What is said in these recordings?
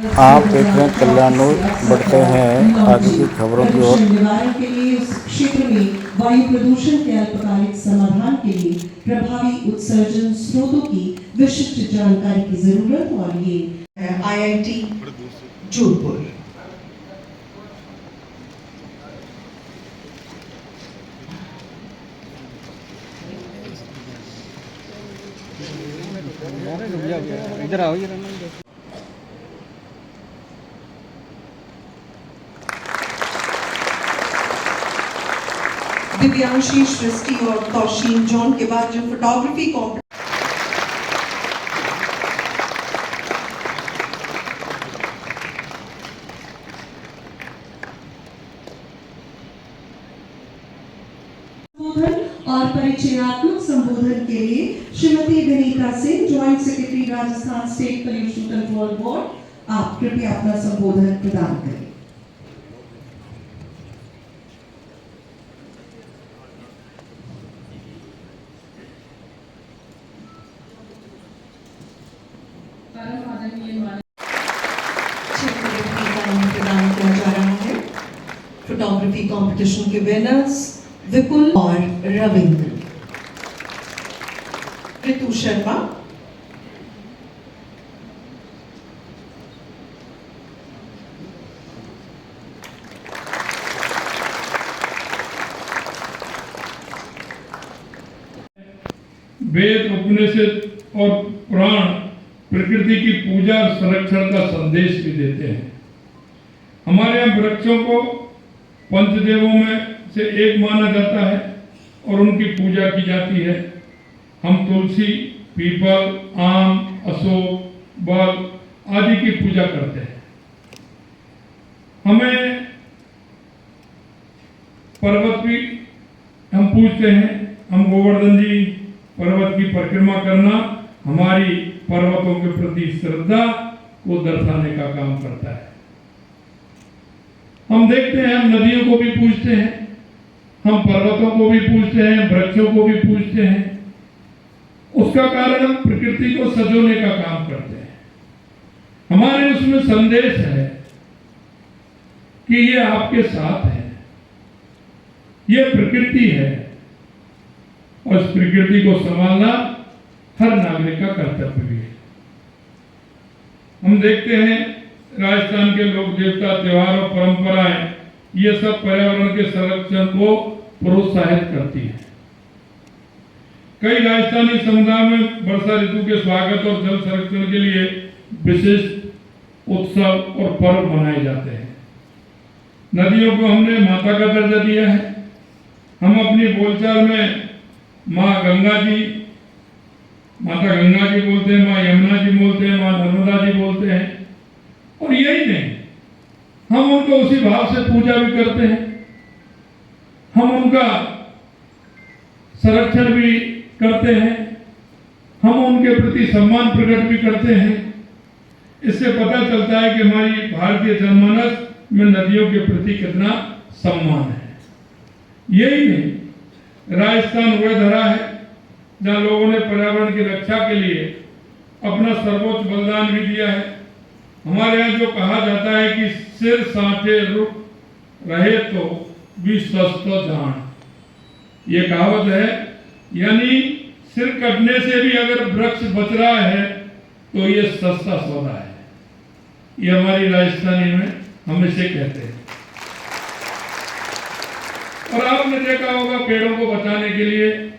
आप देख रहे हैं कल्याण न्यूज़। बढ़ते हैं आगे की खबरों की ओर। निवारण के लिए उस क्षेत्र में वायु प्रदूषण के अल्पकालिक समाधान के लिए प्रभावी उत्सर्जन स्रोतों की विशिष्ट जानकारी की जरूरत, और ये IIT जोधपुर। इधर आओ। दिव्यांशी, सृष्टि और तौशीन जॉन के बाद जो फोटोग्राफी कॉम्पिटिशन और परिचयात्मक संबोधन के लिए Shrimati Vinita Singh, joint secretary Rajasthan state pollution control board, आप कृपया अपना संबोधन प्रदान करें। प्रदान किया जा रहा है। फोटोग्राफी कंपटीशन के विनर्स विपुल और रविंद्र। ऋतु शर्मा, वेद, उपनिषद और पुराण प्रकृति की पूजा और संरक्षण का संदेश भी देते हैं। हमारे यहाँ वृक्षों को पंचदेवों में से एक माना जाता है और उनकी पूजा की जाती है। हम तुलसी, पीपल, आम, अशोक, बल आदि की पूजा करते हैं। हमें पर्वत भी हम पूजते हैं। हम गोवर्धन जी पर्वत की परिक्रमा करना हमारी पर्वतों के प्रति श्रद्धा को दर्शाने का काम करता है। हम देखते हैं, हम नदियों को भी पूजते हैं, हम पर्वतों को भी पूजते हैं, वृक्षों को भी पूजते हैं। उसका कारण हम प्रकृति को सजोने का काम करते हैं। हमारे उसमें संदेश है कि ये आपके साथ है, ये प्रकृति है और इस प्रकृति को संभालना हर नागरिक का कर्तव्य भी है। हम देखते हैं राजस्थान के लोक देवता, त्योहार और परंपराएं, ये सब पर्यावरण के संरक्षण को प्रोत्साहित करती है। कई राजस्थानी समुदाय में वर्षा ऋतु के स्वागत और जल संरक्षण के लिए विशेष उत्सव और पर्व मनाए जाते हैं। नदियों को हमने माता का दर्जा दिया है। हम अपनी बोलचाल में माँ गंगा जी, माता गंगा जी बोलते हैं, माँ यमुना जी बोलते हैं, माँ नर्मदा जी बोलते हैं। और यही नहीं, हम उनको उसी भाव से पूजा भी करते हैं। हम उनका संरक्षण भी करते हैं, हम उनके प्रति सम्मान प्रकट भी करते हैं। इससे पता चलता है कि हमारी भारतीय जनमानस में नदियों के प्रति कितना सम्मान है। यही नहीं, राजस्थान वह धरा है जहाँ लोगों ने पर्यावरण की रक्षा के लिए अपना सर्वोच्च बलिदान भी दिया है। हमारे यहाँ जो कहा जाता है कि सिर साटे रुख रहे तो भी स्वस्थ जान, ये कहावत है। यानी सिर कटने से भी अगर वृक्ष बच रहा है तो ये सस्ता सौदा है। ये हमारी राजस्थानी में हमेशा कहते हैं। और आपने देखा होगा, पेड़ों को बचाने के लिए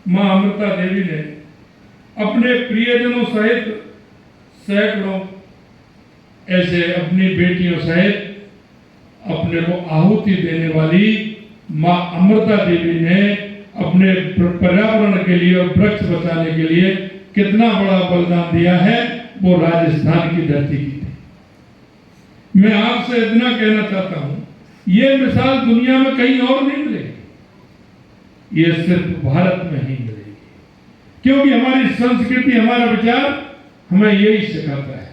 मां अमृता देवी ने अपने प्रियजनों सहित सैकड़ों ऐसे अपनी बेटियों सहित अपने को आहुति देने वाली मां अमृता देवी ने अपने पर्यावरण के लिए और वृक्ष बचाने के लिए कितना बड़ा बलिदान दिया है, वो राजस्थान की धरती की थी। मैं आपसे इतना कहना चाहता हूं, ये मिसाल दुनिया में कहीं और नहीं मिलेगी, ये सिर्फ भारत में ही मिलेगी। क्योंकि हमारी संस्कृति, हमारा विचार हमें यही सिखाता है।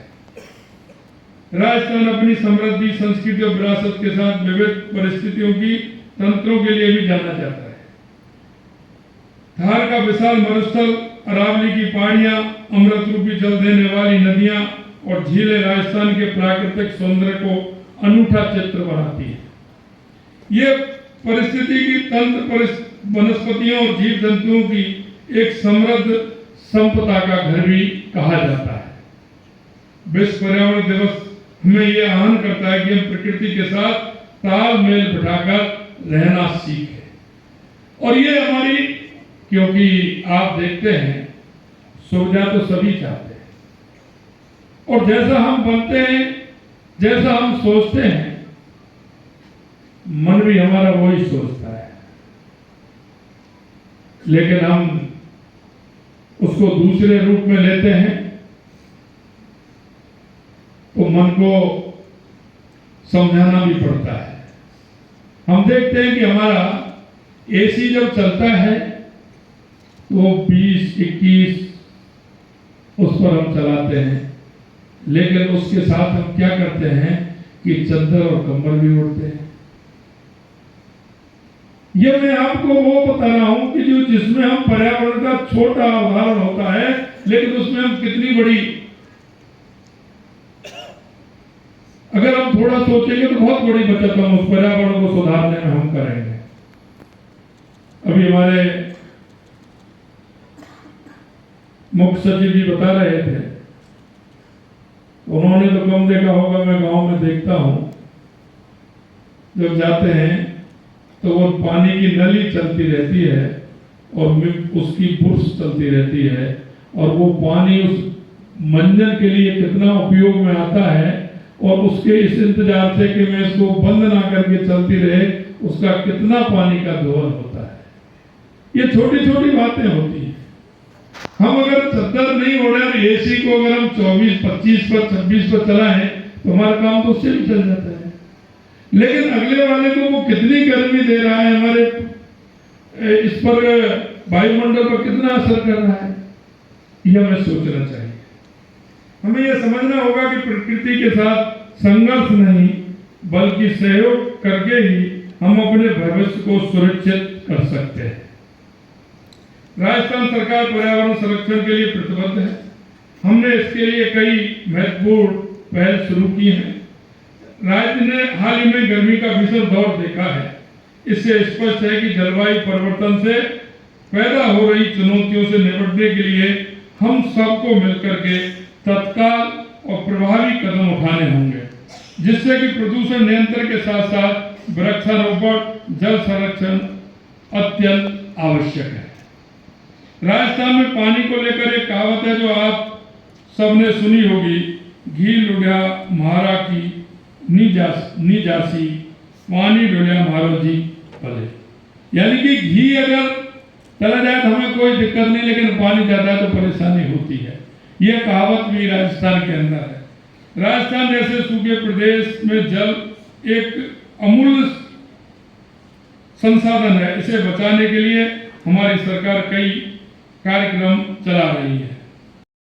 राजस्थान अपनी समृद्धि, संस्कृति और विरासत के साथ विविध परिस्थितियों की तंत्रों के लिए भी जाना जाता है। धार का विशाल मरुस्थल, अरावली की पहाड़ियां, अमृत रूपी जल देने वाली नदियां और झीलें राजस्थान के प्राकृतिक सौंदर्य को अनूठा चित्र बनाती है। ये परिस्थिति तंत्र वनस्पतियों और जीव जंतुओं की एक समृद्ध संपदा का घर भी कहा जाता है। विश्व पर्यावरण दिवस हमें यह आह्वान करता है कि हम प्रकृति के साथ तालमेल बिठाकर रहना सीखें। और ये हमारी, क्योंकि आप देखते हैं सुविधा तो सभी चाहते हैं, और जैसा हम बनते हैं, जैसा हम सोचते हैं, मन भी हमारा वही सोचता है, लेकिन हम उसको दूसरे रूप में लेते हैं तो मन को समझाना भी पड़ता है। हम देखते हैं कि हमारा एसी जब चलता है तो 20-21 उस पर हम चलाते हैं, लेकिन उसके साथ हम क्या करते हैं कि चादर और कंबल भी ओढ़ते हैं। ये मैं आपको वो बता रहा हूं कि जो जिसमें हम पर्यावरण का छोटा उदाहरण होता है, लेकिन उसमें हम कितनी बड़ी, अगर हम थोड़ा सोचेंगे तो बहुत बड़ी बचत हम उस पर्यावरण को सुधारने में हम करेंगे। अभी हमारे मुख्य सचिव जी बता रहे थे, उन्होंने तो कम देखा होगा, मैं गांव में देखता हूं, जब जाते हैं तो वो पानी की नली चलती रहती है और उसकी बुर्स चलती रहती है, और वो पानी उस मंजन के लिए कितना उपयोग में आता है, और उसके इस इंतजार से कि मैं इसको बंद ना करके चलती रहे, उसका कितना पानी का दोहन होता है। ये छोटी छोटी बातें होती हैं। हम अगर चादर नहीं ओढ़े और एसी को अगर हम 24, 25 पर, 26 पर चलाएं तो हमारा काम तो उससे भी चल जाता है, लेकिन अगले वाले को वो कितनी गर्मी दे रहा है, हमारे इस पर वायुमंडल पर कितना असर कर रहा है, यह हमें सोचना चाहिए। हमें यह समझना होगा कि प्रकृति के साथ संघर्ष नहीं बल्कि सहयोग करके ही हम अपने भविष्य को सुरक्षित कर सकते हैं। राजस्थान सरकार पर्यावरण संरक्षण के लिए प्रतिबद्ध है। हमने इसके लिए कई महत्वपूर्ण पहल शुरू की हैं। राज्य ने हाल ही में गर्मी का भीषण दौर देखा है। इससे स्पष्ट है कि जलवायु परिवर्तन से पैदा हो रही चुनौतियों से निपटने के लिए हम सबको मिलकर के तत्काल और प्रभावी कदम उठाने होंगे, जिससे कि प्रदूषण नियंत्रण के साथ साथ वृक्षारोपण, जल संरक्षण अत्यंत आवश्यक है। राजस्थान में पानी को लेकर एक कहावत है जो आप सबने सुनी होगी, घी लुढ़िया महारा की नी जासी, पानी डोलिया मारो जी भले। यानी कि घी अगर चला जाए तो हमें कोई दिक्कत नहीं, लेकिन पानी ज्यादा है तो परेशानी होती है। यह कहावत भी राजस्थान के अंदर है। राजस्थान जैसे सूखे प्रदेश में जल एक अमूल्य संसाधन है। इसे बचाने के लिए हमारी सरकार कई कार्यक्रम चला रही है।